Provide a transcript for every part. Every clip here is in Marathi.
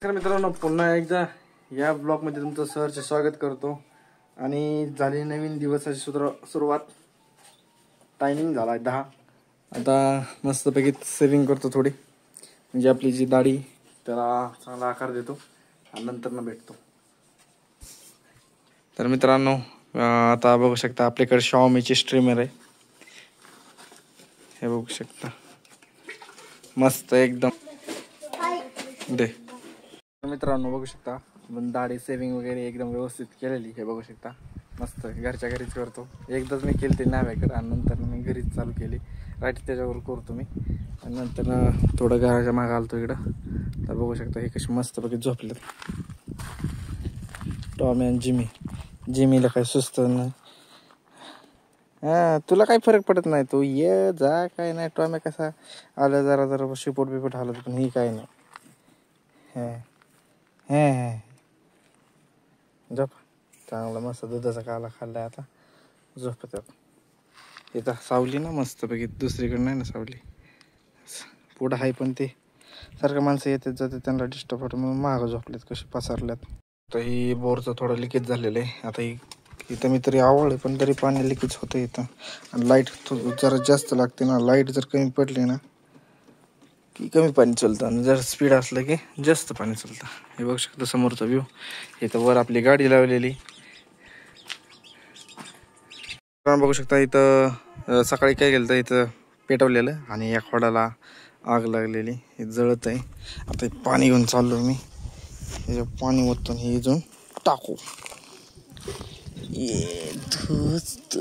तर मित्रांनो पुन्हा एकदा या ब्लॉग मध्ये तुमचं सहर्ष स्वागत करतो आणि झाली नवीन दिवसाची सुरुवात. टायमिंग झाला 10. आता मस्तपैकी सेविंग करतो थोडी, म्हणजे आपली जी दाढी त्याला चांगला आकार देतो आणि नंतर न भेटतो. तर मित्रांनो आता बघू शकता आपल्याकडे Xiaomi स्ट्रीमर आहे. हे बघू शकता मस्त एकदम दे. मित्रांनो बघू शकता आपण दाढी सेविंग वगैरे एकदम व्यवस्थित केलेली. हे बघू शकता मस्त घरच्या घरीच करतो. एकदाच मी केली ते नाव्याकडे आणि नंतर मी घरीच चालू केली. राईट त्याच्यावर करतो मी आणि नंतर थोडं घराच्या मागे आलतो इकडं. तर बघू शकता हे कशी मस्तपैकी झोपले टॉमी आणि जिमीला काही सुस्त नाही. तुला काही फरक पडत नाही, तू ये जा काय नाही. टॉमी कसा आलं जरा शिपोट बिपोट हालत, पण ही काही नाही. झोप चांगला मस्त दुधाचा काला खाल्लाय. आता झोपतात इथं सावली ना मस्तपैकी, दुसरीकडे नाही ना सावली. पुढं आहे पण ते सारखं माणसं येतात जातात त्यांना डिस्टर्ब होतं म्हणून मागं झोपलेत कसे पसारल्यात. तर ही बोरचं थोडं लिकेज झालेलं आहे. आता इथं मी तरी आवडले पण तरी पाणी लिकेज होतं इथं. आणि लाईट जरा जास्त लागते ना, लाईट जर कमी पडली ना की कमी पाणी चालतं आणि जर स्पीड असलं की जास्त पाणी चालतं. हे बघू शकता समोरचा व्ह्यू. इथं वर आपली गाडी लावलेली बघू शकता. इथं सकाळी काय केलं तर इथं पेटवलेलं आणि या खोडाला आग लागलेली, हे जळत आहे. आता पाणी घेऊन चाललो मी. हे पाणी ओतून हे इथून टाकू. ये दोस्त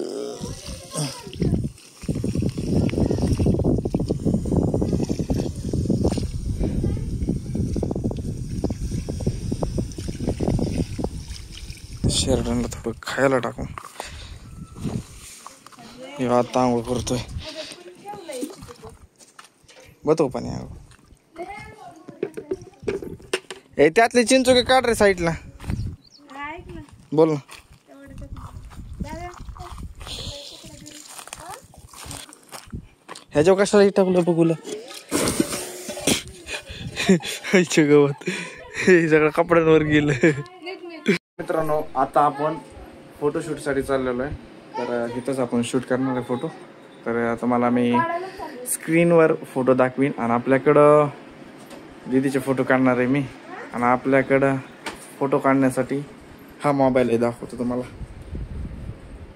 शेरडांना थोडं खायला टाकू. आता आंघोळ करतोय. बघतो पाणी आंघोळ. ए त्यातले चिंचोके काढ रे साईडला. बोल ना. ह्याच्यावर कशाला टाकलं बघूला गवत हे सगळं कपड्यांवर गेलं. मित्रांनो आता आपण फोटोशूट साठी चाललेलो आहे. तर इथंच आपण शूट करणार आहे फोटो. तर आता मला मी स्क्रीनवर फोटो दाखवीन आणि आपल्याकडं दीदीचे फोटो काढणार आहे मी. आणि आपल्याकडं फोटो काढण्यासाठी हा मोबाईल आहे, दाखवतो तुम्हाला.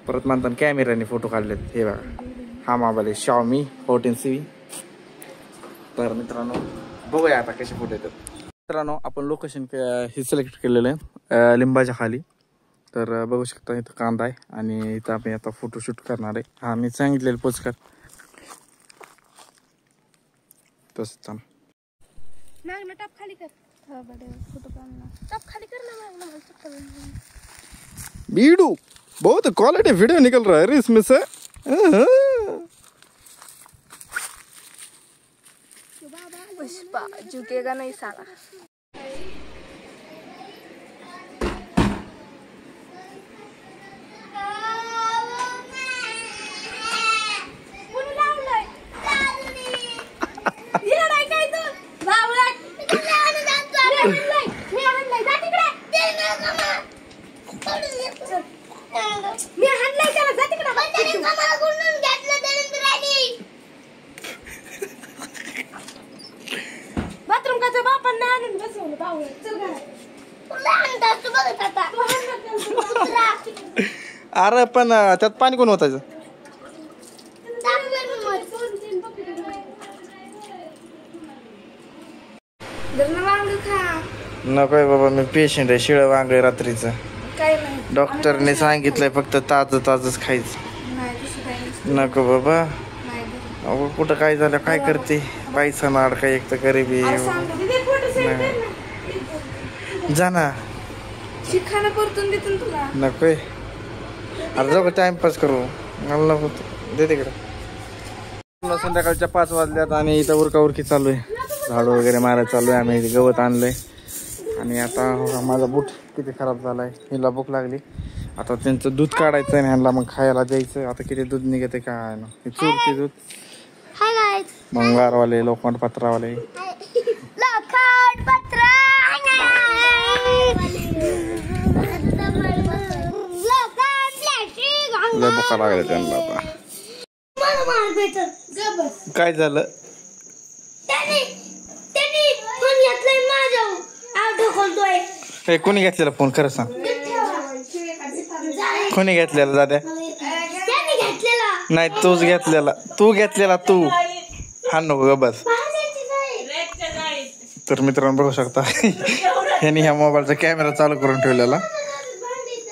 परत म्हणतात कॅमेऱ्याने फोटो काढलेत. हे बघा हा मोबाईल आहे Xiaomi 14C. तर मित्रांनो बघूया आता कसे फोटो येतात. मित्रांनो आपण लोकेशन हे सिलेक्ट केलेलं आहे लिंबाच्या खाली. तर बघू शकता इथं कांदा आहे आणि इथं आपण आता फोटोशूट करणार आहे. हा मी सांगितलेलं पोच कर तसं चाल. टॉप खाली कर. फोटो टॉप खाली कर ना. बीडू बहुत क्वालिटी वीडियो निकल रहा है रे इसमें से. पुष्पा झुकेगा नहीं साला. अरे पण त्यात पाणी कोण होतायचं. नकोय बाबा, मी पेशंट आहे. शिळ वांग आहे रात्रीचं. डॉक्टरने सांगितलंय फक्त ताजच खायचं. नको बाबा. अहो कुठं काय झालं काय करते. पैसा नाड काय एक तर गरीबी. जा ना. नकोय. अरे जाऊ टाइमपास करू. मला नको दे तिकडे. संध्याकाळच्या 5 वाजल्यात आणि इथं उरकाउरकी चालू आहे. झाडू वगैरे मारायला चालू आहे. आम्ही गवत आणलंय आणि आता माझा बूट किती खराब झालाय. हिला भूक लागली. आता त्यांचं दूध काढायचं आणि ह्यांना मग खायला द्यायचं. आता किती दूध निघते काय ना. हे चुरते दूध. मंगळवारवाले लोखंड पत्रावाले. बोका लागला त्यांना आता. मला मार भेटल ग बस. काय झालं? त्याने फोन घेतलाय माझ्यावर आव ढकलतोय. हे कोणी घेतलेला फोन खरं सांग. कोणी घेतलेला दाद्या? त्याने घेतलेला. नाही तूच घेतलेला. तू घेतलेला तू. हा नको ग बस. तर मित्रांनो बघू शकता ह्यानी ह्या मोबाईलचा कॅमेरा चालू करून ठेवलेला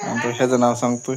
आणि ह्याचं नाव सांगतोय.